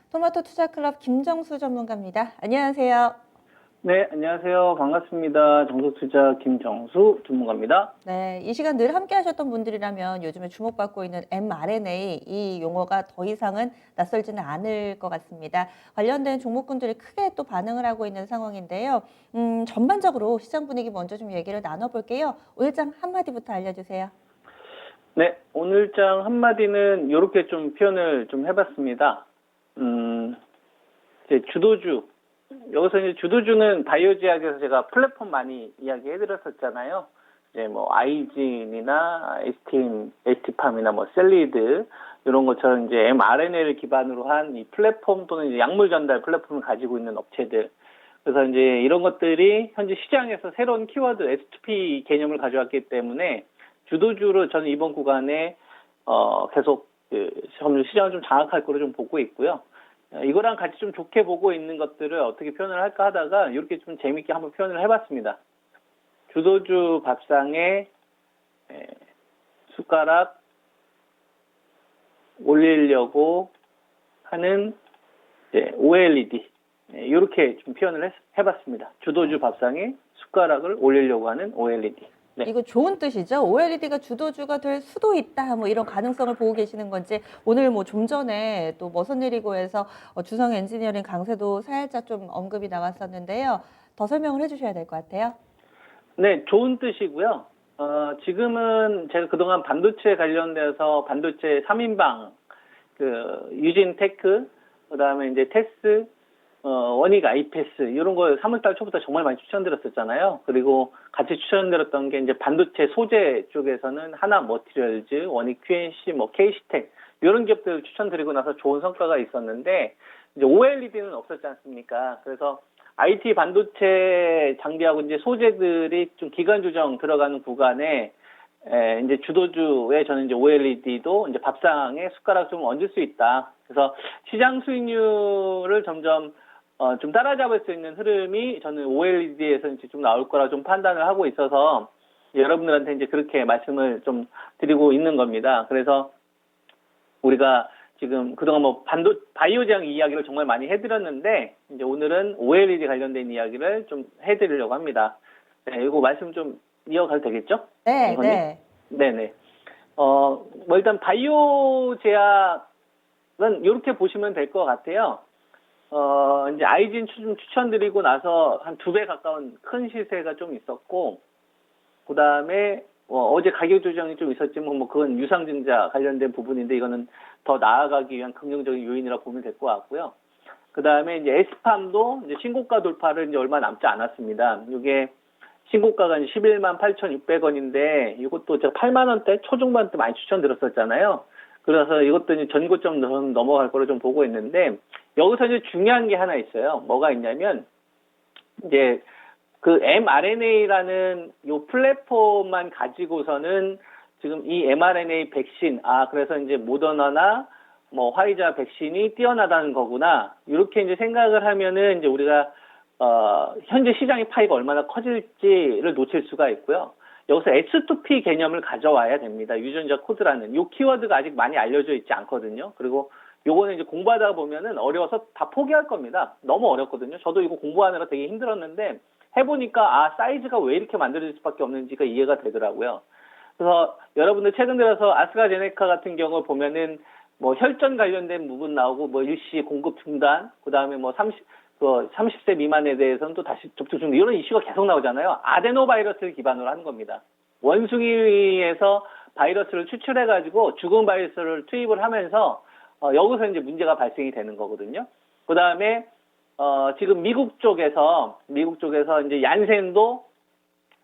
토마토 투자클럽 김정수 전문가입니다. 안녕하세요. 네, 안녕하세요. 반갑습니다. 정석투자 김정수 전문가입니다. 네, 이 시간 늘 함께 하셨던 분들이라면 요즘에 주목받고 있는 mRNA 이 용어가 더 이상은 낯설지는 않을 것 같습니다. 관련된 종목군들이 크게 또 반응을 하고 있는 상황인데요. 전반적으로 시장 분위기 먼저 좀 얘기를 나눠볼게요. 오늘장 한마디부터 알려주세요. 네, 오늘장 한마디는 이렇게 좀 표현을 좀 해봤습니다. 이제 주도주. 여기서 이제 주도주는 바이오제약에서 제가 플랫폼 많이 이야기해드렸었잖아요. 이제 뭐 아이진이나 ST팜이나 뭐 셀리드 이런 것처럼 이제 mRNA를 기반으로 한 이 플랫폼 또는 이제 약물 전달 플랫폼을 가지고 있는 업체들. 그래서 이제 이런 것들이 현재 시장에서 새로운 키워드 S2P 개념을 가져왔기 때문에 주도주로 저는 이번 구간에 계속 점점 시장을 좀 장악할 거로 좀 보고 있고요. 이거랑 같이 좀 좋게 보고 있는 것들을 어떻게 표현을 할까 하다가 이렇게 좀 재밌게 한번 표현을 해봤습니다. 주도주 밥상에 숟가락 올리려고 하는 OLED 이렇게 좀 표현을 해봤습니다. 주도주 밥상에 숟가락을 올리려고 하는 OLED. 네. 이거 좋은 뜻이죠. OLED가 주도주가 될 수도 있다. 뭐 이런 가능성을 보고 계시는 건지 오늘 뭐 좀 전에 또 머선내리고에서 주성 엔지니어링 강세도 살짝 좀 언급이 나왔었는데요. 더 설명을 해주셔야 될 것 같아요. 네, 좋은 뜻이고요. 지금은 제가 그동안 반도체 관련돼서 반도체 3인방, 유진테크, 그 다음에 이제 테스, 원익 아이패스, 이런 거 3월달 초부터 정말 많이 추천드렸었잖아요. 그리고 같이 추천드렸던 게 이제 반도체 소재 쪽에서는 하나 머티리얼즈, 원익 QNC, 뭐 KC텍, 이런 기업들 추천드리고 나서 좋은 성과가 있었는데, 이제 OLED는 없었지 않습니까? 그래서 IT 반도체 장비하고 이제 소재들이 좀 기간 조정 들어가는 구간에 이제 주도주에 저는 이제 OLED도 이제 밥상에 숟가락 좀 얹을 수 있다. 그래서 시장 수익률을 점점 좀 따라잡을 수 있는 흐름이 저는 OLED에서 이제 좀 나올 거라 좀 판단을 하고 있어서 여러분들한테 이제 그렇게 말씀을 좀 드리고 있는 겁니다. 그래서 우리가 지금 그동안 뭐 바이오제약 이야기를 정말 많이 해드렸는데, 이제 오늘은 OLED 관련된 이야기를 좀 해드리려고 합니다. 네, 이거 말씀 좀 이어가도 되겠죠? 네, 이건님? 네. 네네. 뭐 일단 바이오제약은 이렇게 보시면 될 것 같아요. 이제 아이진 좀 추천드리고 나서 한 2배 가까운 큰 시세가 좀 있었고, 그 다음에 어제 가격 조정이 좀 있었지만 뭐 그건 유상증자 관련된 부분인데 이거는 더 나아가기 위한 긍정적인 요인이라고 보면 될 것 같고요. 그 다음에 이제 에스팜도 이제 신고가 돌파를 이제 얼마 남지 않았습니다. 이게 신고가가 이제 11만 8,600원인데 이것도 제가 8만 원대 초중반 때 많이 추천드렸었잖아요. 그래서 이것도 이제 전고점 넘어갈 거로 좀 보고 있는데 여기서 이제 중요한 게 하나 있어요. 뭐가 있냐면 이제 그 mRNA라는 요 플랫폼만 가지고서는 지금 이 mRNA 백신, 그래서 이제 모더나나 뭐 화이자 백신이 뛰어나다는 거구나. 이렇게 이제 생각을 하면은 이제 우리가, 현재 시장의 파이가 얼마나 커질지를 놓칠 수가 있고요. 여기서 S2P 개념을 가져와야 됩니다. 유전자 코드라는. 요 키워드가 아직 많이 알려져 있지 않거든요. 그리고 요거는 이제 공부하다 보면은 어려워서 다 포기할 겁니다. 너무 어렵거든요. 저도 이거 공부하느라 되게 힘들었는데, 해보니까 사이즈가 왜 이렇게 만들어질 수밖에 없는지가 이해가 되더라고요. 그래서 여러분들 최근 들어서 아스트라제네카 같은 경우 보면은 뭐 혈전 관련된 부분 나오고 뭐 일시 공급 중단, 그다음에 뭐 30세 미만에 대해서는 또 다시 접촉 중단, 이런 이슈가 계속 나오잖아요. 아데노바이러스를 기반으로 하는 겁니다. 원숭이에서 바이러스를 추출해가지고 죽은 바이러스를 투입을 하면서 여기서 이제 문제가 발생이 되는 거거든요. 그다음에 지금 미국 쪽에서 이제 얀센도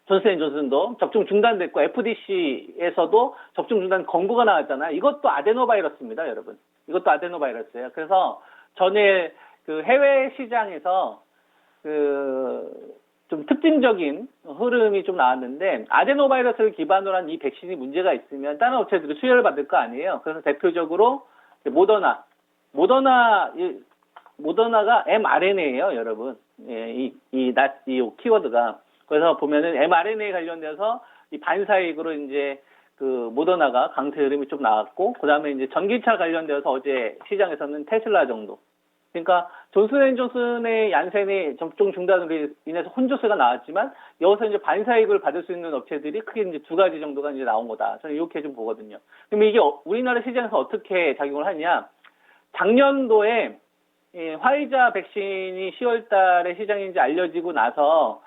존슨앤존슨도 접종 중단됐고 FDC에서도 접종 중단 권고가 나왔잖아요. 이것도 아데노바이러스입니다, 여러분. 이것도 아데노바이러스예요. 그래서 전에 그 해외 시장에서 좀 특징적인 흐름이 좀 나왔는데, 아데노바이러스를 기반으로 한 이 백신이 문제가 있으면 다른 업체들이 수혜를 받을 거 아니에요. 그래서 대표적으로 모더나가 mRNA예요, 여러분. 이 키워드가. 그래서 보면은 mRNA 관련돼서 이 반사익으로 이제 모더나가 강세 흐름이 좀 나왔고, 그 다음에 이제 전기차 관련돼서 어제 시장에서는 테슬라 정도, 그러니까 존슨앤존슨의 얀센의 접종 중단으로 인해서 혼조세가 나왔지만 여기서 이제 반사이익을 받을 수 있는 업체들이 크게 이제 두 가지 정도가 이제 나온 거다. 저는 이렇게 좀 보거든요. 그러면 이게 우리나라 시장에서 어떻게 작용을 하냐? 작년도에 화이자 백신이 10월 달에 시장에 이제 알려지고 나서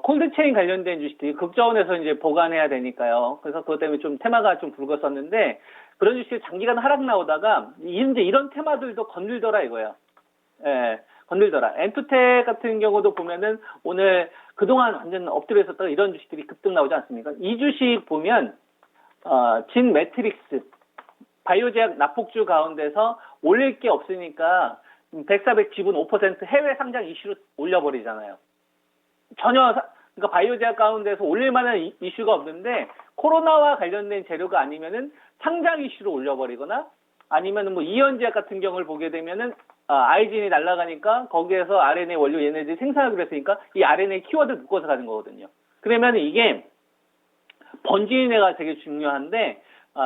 콜드체인 관련된 주식들이 극저온에서 이제 보관해야 되니까요. 그래서 그것 때문에 좀 테마가 좀 붉었었는데 그런 주식이 장기간 하락 나오다가 이제 이런 테마들도 건들더라 이거예요. 예, 건들더라. 엔투텍 같은 경우도 보면은 오늘 그동안 완전 엎드려 있었다가 이런 주식들이 급등 나오지 않습니까? 이 주식 보면 진 매트릭스 바이오제약 납폭주 가운데서 올릴 게 없으니까 100, 지분 5% 해외 상장 이슈로 올려버리잖아요. 그러니까 바이오제약 가운데서 올릴 만한 이슈가 없는데 코로나와 관련된 재료가 아니면은 상장 이슈로 올려버리거나 아니면은 뭐 이현제약 같은 경우를 보게 되면은 아이진이 날아가니까 거기에서 RNA 원료 얘네들이 생산하기로 했으니까 이 RNA 키워드를 묶어서 가는 거거든요. 그러면 이게 번지인회가 되게 중요한데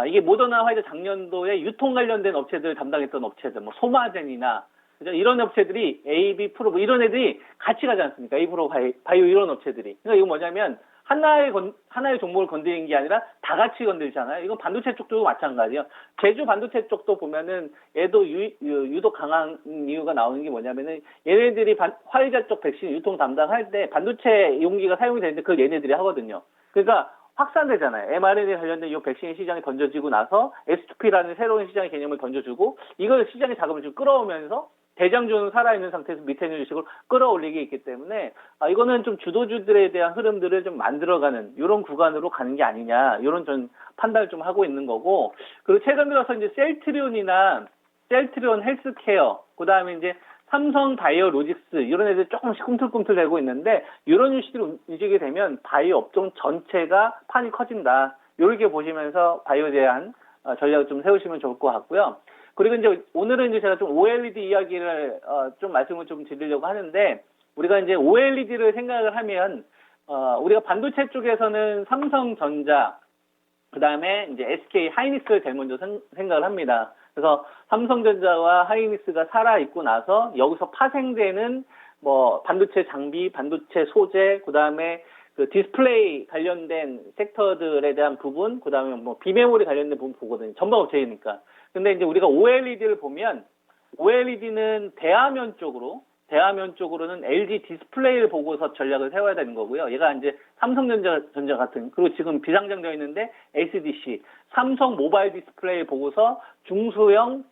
이게 모더나 화이자 작년도에 유통 관련된 업체들을 담당했던 업체들, 뭐 소마젠이나 그죠? 이런 업체들이 AB 프로 뭐 이런 애들이 같이 가지 않습니까? A 프로 바이오 이런 업체들이. 그러니까 이거 뭐냐면 하나의 종목을 건드리는 게 아니라 다 같이 건들잖아요. 이건 반도체 쪽도 마찬가지예요. 제주 반도체 쪽도 보면은 얘도 유독 강한 이유가 나오는 게 뭐냐면은 얘네들이 화이자 쪽 백신 유통 담당할 때 반도체 용기가 사용이 되는데 그걸 얘네들이 하거든요. 그러니까 확산되잖아요. mRNA 관련된 이 백신 시장에 던져지고 나서 S2P라는 새로운 시장의 개념을 던져주고 이걸 시장의 자금을 좀 끌어오면서 대장주는 살아있는 상태에서 밑에 있는 주식을 끌어올리게 있기 때문에 이거는 좀 주도주들에 대한 흐름들을 좀 만들어가는 이런 구간으로 가는 게 아니냐 이런 전 판단을 좀 하고 있는 거고 그리고 최근 들어서 이제 셀트리온 헬스케어 그 다음에 이제 삼성 바이오로직스 이런 애들 조금씩 꿈틀꿈틀대고 있는데 이런 주식들이 움직이게 되면 바이오 업종 전체가 판이 커진다. 이렇게 보시면서 바이오 제한 전략을 좀 세우시면 좋을 것 같고요. 그리고 이제 오늘은 이제 제가 좀 OLED 이야기를 좀 말씀을 좀 드리려고 하는데 우리가 이제 OLED를 생각을 하면 우리가 반도체 쪽에서는 삼성전자 그다음에 이제 SK 하이닉스를 제일 먼저 생각을 합니다. 그래서 삼성전자와 하이닉스가 살아있고 나서 여기서 파생되는 뭐 반도체 장비, 반도체 소재, 그다음에 그 디스플레이 관련된 섹터들에 대한 부분, 그다음에 뭐 비메모리 관련된 부분 보거든요. 전방 업체이니까. 근데 이제 우리가 OLED를 보면 OLED는 대화면 쪽으로는 LG 디스플레이를 보고서 전략을 세워야 되는 거고요. 얘가 이제 삼성전자 같은 그리고 지금 비상장되어 있는데 SDC, 삼성 모바일 디스플레이 보고서 중소형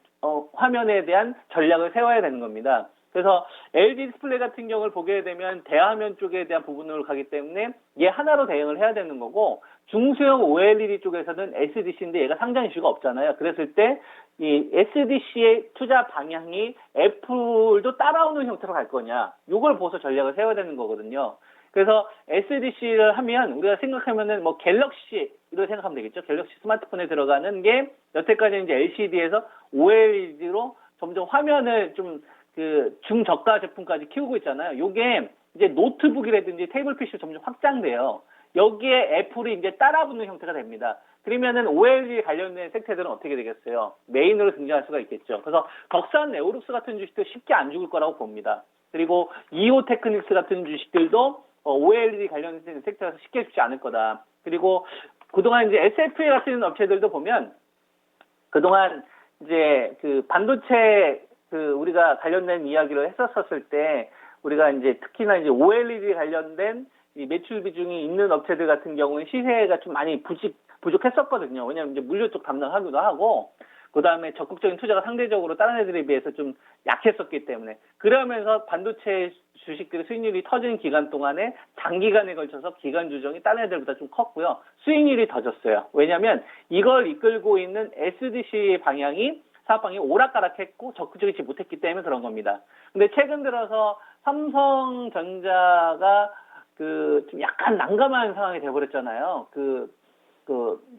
화면에 대한 전략을 세워야 되는 겁니다. 그래서 LG 디스플레이 같은 경우를 보게 되면 대화면 쪽에 대한 부분으로 가기 때문에 얘 하나로 대응을 해야 되는 거고 중소형 OLED 쪽에서는 SDC인데 얘가 상장 이슈가 없잖아요. 그랬을 때 이 SDC의 투자 방향이 애플도 따라오는 형태로 갈 거냐 이걸 보고서 전략을 세워야 되는 거거든요. 그래서 SDC를 하면 우리가 생각하면은 뭐 갤럭시 이렇게 생각하면 되겠죠. 갤럭시 스마트폰에 들어가는 게 여태까지 이제 LCD에서 OLED로 점점 화면을 좀 그 중저가 제품까지 키우고 있잖아요. 요게 이제 노트북이라든지 태블릿 PC로 점점 확장돼요. 여기에 애플이 이제 따라붙는 형태가 됩니다. 그러면은 OLED 관련된 섹터들은 어떻게 되겠어요? 메인으로 등장할 수가 있겠죠. 그래서 덕산 네오룩스 같은 주식도 쉽게 안 죽을 거라고 봅니다. 그리고 이오 테크닉스 같은 주식들도 OLED 관련된 섹터에서 쉽게 죽지 않을 거다. 그리고 그동안 이제 SFA 같은 업체들도 보면 그동안 이제 그 반도체 우리가 관련된 이야기를 했었을 때 우리가 이제 특히나 이제 OLED 관련된 이 매출 비중이 있는 업체들 같은 경우는 시세가 좀 많이 부족했었거든요. 왜냐하면 이제 물류 쪽 담당하기도 하고, 그 다음에 적극적인 투자가 상대적으로 다른 애들에 비해서 좀 약했었기 때문에. 그러면서 반도체 주식들의 수익률이 터진 기간 동안에 장기간에 걸쳐서 기간 조정이 다른 애들보다 좀 컸고요. 수익률이 더 졌어요. 왜냐하면 이걸 이끌고 있는 SDC 방향이 사업방이 오락가락했고 적극적이지 못했기 때문에 그런 겁니다. 근데 최근 들어서 삼성전자가 좀 약간 난감한 상황이 돼버렸잖아요.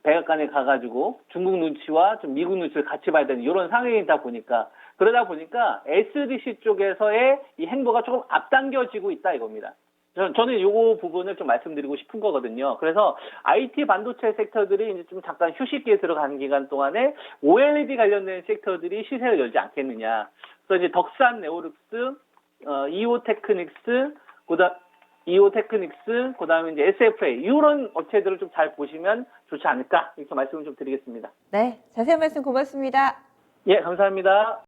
백악관에 가가지고 중국 눈치와 좀 미국 눈치를 같이 봐야 되는 이런 상황이다 보니까 그러다 보니까 SDC 쪽에서의 이 행보가 조금 앞당겨지고 있다 이겁니다. 저는 요 부분을 좀 말씀드리고 싶은 거거든요. 그래서 IT 반도체 섹터들이 이제 좀 잠깐 휴식기에 들어가는 기간 동안에 OLED 관련된 섹터들이 시세를 열지 않겠느냐. 그래서 이제 덕산 네오룩스, 이오테크닉스, 그다음에 이제 SFA 이런 업체들을 좀 잘 보시면 좋지 않을까 이렇게 말씀을 좀 드리겠습니다. 네, 자세한 말씀 고맙습니다. 예, 감사합니다.